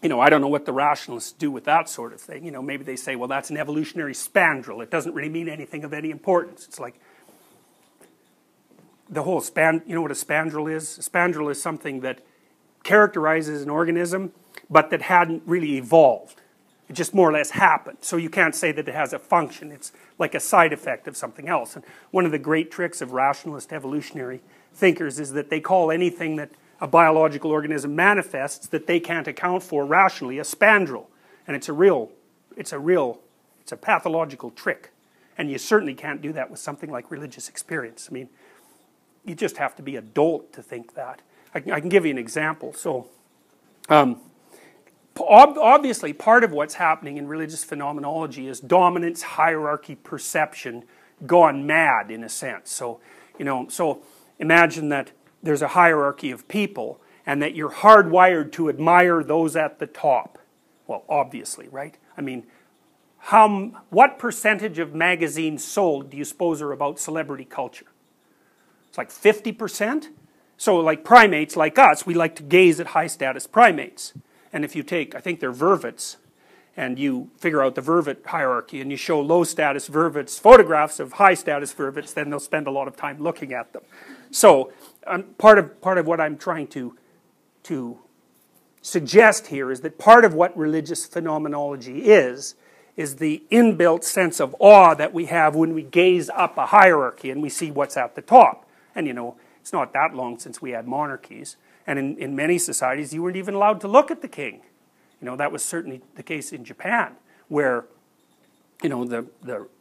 I don't know what the rationalists do with that sort of thing. Maybe they say, well, that's an evolutionary spandrel. It doesn't really mean anything of any importance. It's like the whole you know what a spandrel is? A spandrel is something that characterizes an organism, but that hadn't really evolved. It just more or less happened. So you can't say that it has a function. It's like a side effect of something else. And one of the great tricks of rationalist evolutionary thinkers is that they call anything that a biological organism manifests that they can't account for rationally a spandrel. And it's a pathological trick. And you certainly can't do that with something like religious experience. I mean, you just have to be a dolt to think that. I can give you an example. So, obviously, part of what's happening in religious phenomenology is dominance, hierarchy, perception gone mad, in a sense. So, so imagine that there's a hierarchy of people and that you're hardwired to admire those at the top. Well, obviously, right? I mean, what percentage of magazines sold do you suppose are about celebrity culture? It's like 50%? So like primates like us, we like to gaze at high status primates. And if you take, I think they're vervets, and you figure out the vervet hierarchy and you show low status vervets photographs of high status vervets, then they'll spend a lot of time looking at them. So part of what I'm trying to suggest here is that part of what religious phenomenology is the inbuilt sense of awe that we have when we gaze up a hierarchy and we see what's at the top. And it's not that long since we had monarchies. And in many societies, you weren't even allowed to look at the king. That was certainly the case in Japan, where, the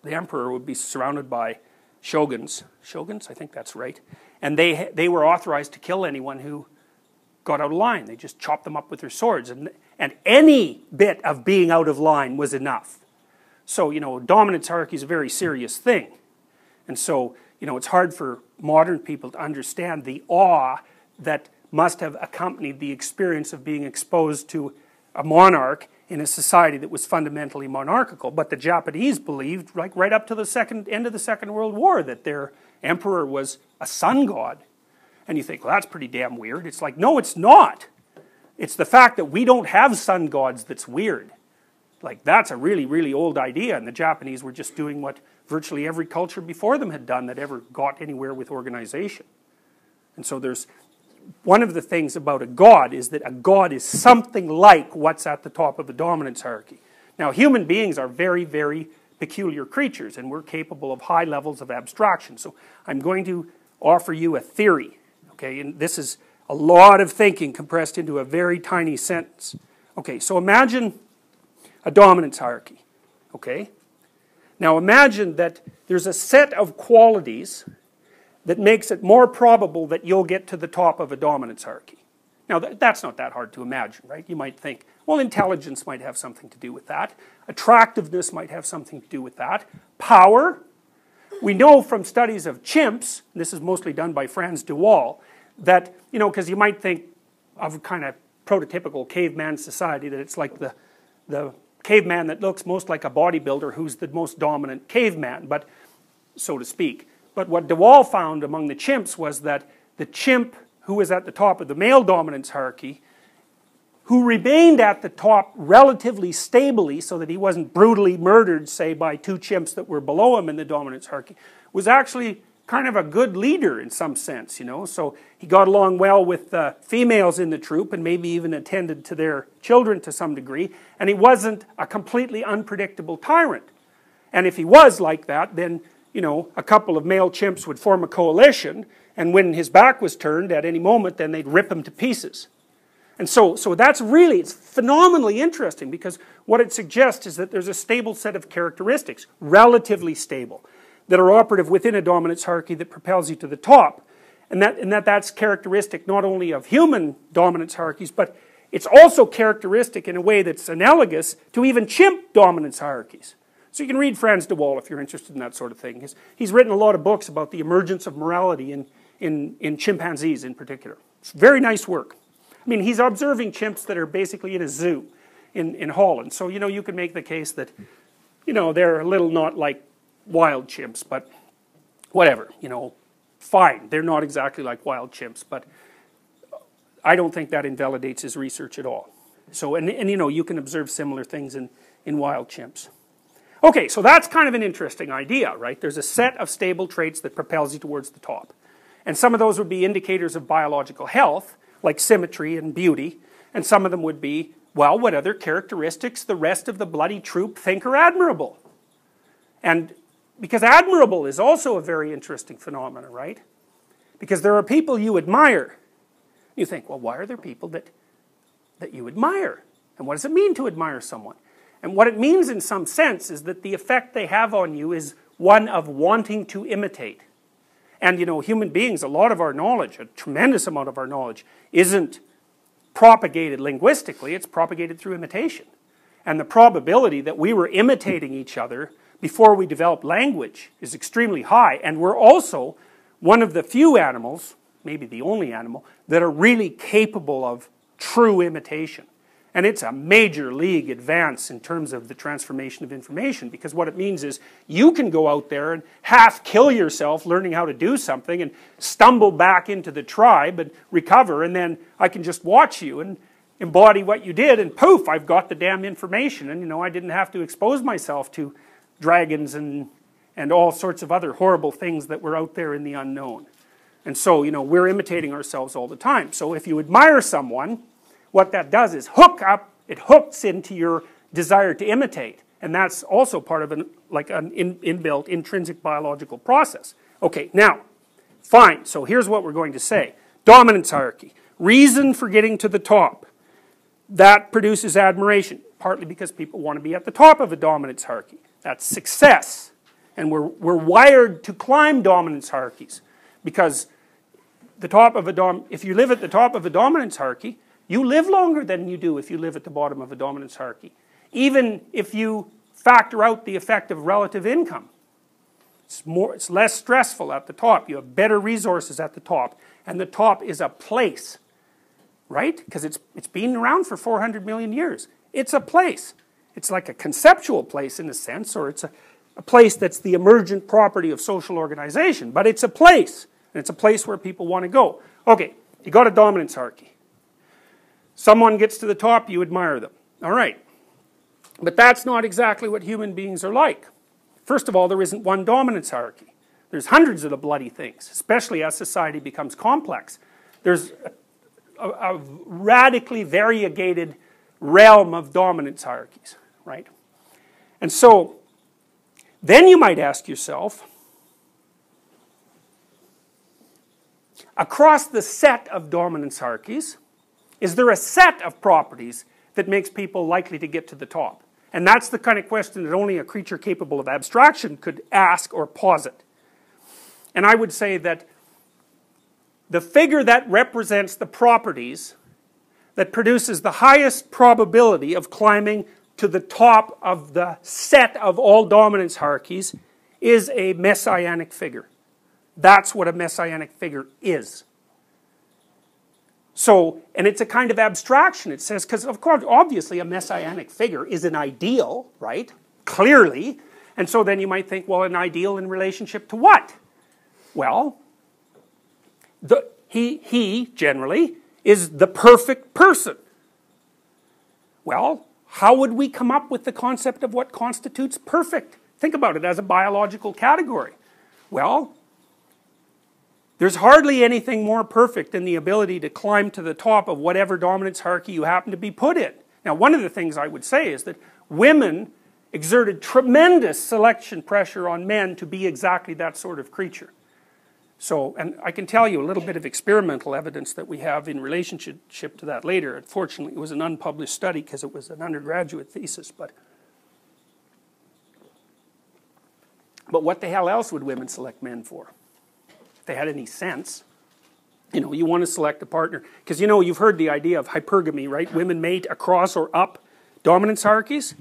emperor would be surrounded by shoguns. Shoguns, I think that's right. And they were authorized to kill anyone who got out of line. They just chopped them up with their swords. And any bit of being out of line was enough. So, dominance hierarchy is a very serious thing. And so, it's hard for modern people to understand the awe that must have accompanied the experience of being exposed to a monarch in a society that was fundamentally monarchical. But the Japanese believed, like right up to the end of the Second World War, that their emperor was a sun god. And you think, well, that's pretty damn weird. It's like, no, it's not. It's the fact that we don't have sun gods that's weird. Like, that's a really, really old idea, and the Japanese were just doing what virtually every culture before them had done that ever got anywhere with organization. And so there's one of the things about a god is that a god is something like what's at the top of the dominance hierarchy. Now, human beings are very, very peculiar creatures, and we're capable of high levels of abstraction. So I'm going to offer you a theory, okay? And this is a lot of thinking compressed into a very tiny sentence. Okay, so imagine a dominance hierarchy, okay? Now imagine that there's a set of qualities that makes it more probable that you'll get to the top of a dominance hierarchy. Now that's not that hard to imagine, right? You might think, well, intelligence might have something to do with that. Attractiveness might have something to do with that. Power. We know from studies of chimps, this is mostly done by Franz de Waal, that, because you might think of a kind of prototypical caveman society, that it's like the caveman that looks most like a bodybuilder who's the most dominant caveman, but so to speak. But what de Waal found among the chimps was that the chimp who was at the top of the male dominance hierarchy, who remained at the top relatively stably so that he wasn't brutally murdered, say, by two chimps that were below him in the dominance hierarchy, was actually kind of a good leader in some sense, So he got along well with the females in the troop and maybe even attended to their children to some degree, and he wasn't a completely unpredictable tyrant. And if he was like that, then, a couple of male chimps would form a coalition, and when his back was turned at any moment, then they'd rip him to pieces. And so that's really, it's phenomenally interesting, because what it suggests is that there's a stable set of characteristics, relatively stable, that are operative within a dominance hierarchy that propels you to the top. And that's characteristic not only of human dominance hierarchies, but it's also characteristic in a way that's analogous to even chimp dominance hierarchies. So you can read Franz de Waal if you're interested in that sort of thing. He's written a lot of books about the emergence of morality in chimpanzees in particular. It's very nice work. I mean, he's observing chimps that are basically in a zoo in Holland. So, you can make the case that, they're a little not like wild chimps, but whatever, fine. They're not exactly like wild chimps, but I don't think that invalidates his research at all. So, and you know, you can observe similar things in wild chimps. Okay, so that's kind of an interesting idea, right? There's a set of stable traits that propels you towards the top. And some of those would be indicators of biological health, like symmetry and beauty. And some of them would be, well, what other characteristics the rest of the bloody troop think are admirable? And because admirable is also a very interesting phenomenon, right? Because there are people you admire. You think, well, why are there people that you admire? And what does it mean to admire someone? And what it means in some sense is that the effect they have on you is one of wanting to imitate. And you know, human beings, a lot of our knowledge, a tremendous amount of our knowledge, isn't propagated linguistically, it's propagated through imitation. And the probability that we were imitating each other before we developed language is extremely high. And we're also one of the few animals, maybe the only animal, that are really capable of true imitation. And it's a major league advance in terms of the transformation of information, because what it means is you can go out there and half kill yourself learning how to do something and stumble back into the tribe and recover, and then I can just watch you and embody what you did, and poof, I've got the damn information, and you know, I didn't have to expose myself to dragons and all sorts of other horrible things that were out there in the unknown. And so, you know, we're imitating ourselves all the time. So if you admire someone, what that does is it hooks into your desire to imitate. And that's also part of an inbuilt, intrinsic biological process. Okay, now, fine, so here's what we're going to say. Dominance hierarchy. Reason for getting to the top. That produces admiration, partly because people want to be at the top of a dominance hierarchy. That's success. And we're wired to climb dominance hierarchies. Because if you live at the top of a dominance hierarchy, you live longer than you do if you live at the bottom of a dominance hierarchy. Even if you factor out the effect of relative income. It's less stressful at the top. You have better resources at the top. And the top is a place. Right? Because it's been around for 400 million years. It's a place. It's like a conceptual place in a sense, or it's a place that's the emergent property of social organization. But it's a place. And it's a place where people want to go. Okay, you got a dominance hierarchy. Someone gets to the top, you admire them. All right. But that's not exactly what human beings are like. First of all, there isn't one dominance hierarchy. There's hundreds of the bloody things, especially as society becomes complex. There's a radically variegated realm of dominance hierarchies, right? And so, then you might ask yourself, across the set of dominance hierarchies, is there a set of properties that makes people likely to get to the top? And that's the kind of question that only a creature capable of abstraction could ask or posit. And I would say that the figure that represents the properties that produces the highest probability of climbing to the top of the set of all dominance hierarchies is a messianic figure. That's what a messianic figure is. So, and it's a kind of abstraction. It says, because of course, obviously a messianic figure is an ideal, right? Clearly. And so then you might think, well, an ideal in relationship to what? Well, he generally is the perfect person. Well, how would we come up with the concept of what constitutes perfect? Think about it as a biological category. Well, there's hardly anything more perfect than the ability to climb to the top of whatever dominance hierarchy you happen to be put in. Now, one of the things I would say is that women exerted tremendous selection pressure on men to be exactly that sort of creature. So, and I can tell you a little bit of experimental evidence that we have in relationship to that later. Unfortunately, it was an unpublished study because it was an undergraduate thesis, but what the hell else would women select men for? If they had any sense. You know, you want to select a partner. Because, you know, you've heard the idea of hypergamy, right? Women mate across or up dominance hierarchies.